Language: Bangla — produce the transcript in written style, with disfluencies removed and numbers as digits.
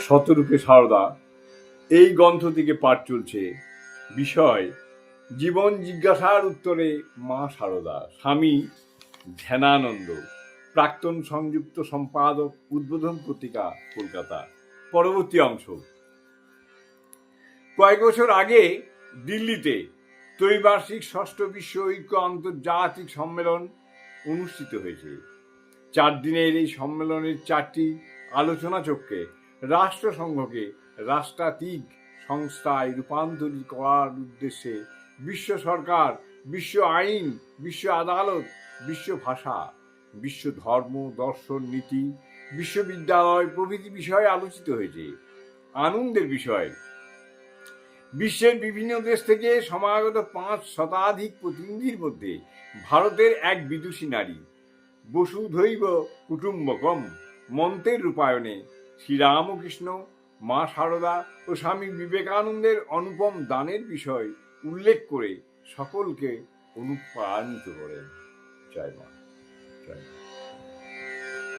শতরূপে সারদা এই গ্রন্থ থেকে পাঠ চলছে। বিষয় জীবন জিজ্ঞাসার উত্তরে মা সারদা, স্বামী ধ্যানানন্দ, প্রাক্তন সংযুক্ত সম্পাদক, উদ্বোধন পত্রিকা, কলকাতা। পরবর্তী অংশ। কয়েক বছর আগে দিল্লিতে ত্রৈবার্ষিক ষষ্ঠ বিশ্ব ঐক্য আন্তর্জাতিক সম্মেলন অনুষ্ঠিত হয়েছে। 4 দিনের এই সম্মেলনের 4টি আলোচনা চক্রে রাষ্ট্রসংঘকে রাষ্ট্রাতীত সংস্থায় রূপান্তরিত করার উদ্দেশ্যে বিশ্ব সরকার, বিশ্ব আইন, বিশ্ব আদালত, বিশ্ব ভাষা, বিশ্ব ধর্ম, দর্শন, নীতি, বিশ্ববিদ্যালয় প্রভৃতি বিষয়ে আলোচিত হয়েছে। আনন্দের বিষয়, বিশ্বের বিভিন্ন দেশ থেকে সমাগত 5 শতাধিক প্রতিনিধির মধ্যে ভারতের এক বিদুষী নারী বসুধৈব কুটুম্বকম মন্ত্রের রূপায়ণে শ্রীরামকৃষ্ণ, মা সারদা ও স্বামী বিবেকানন্দের অনুপম দানের বিষয় উল্লেখ করে সকলকে অনুপ্রাণিত করেন। জয় মা। জয় মা।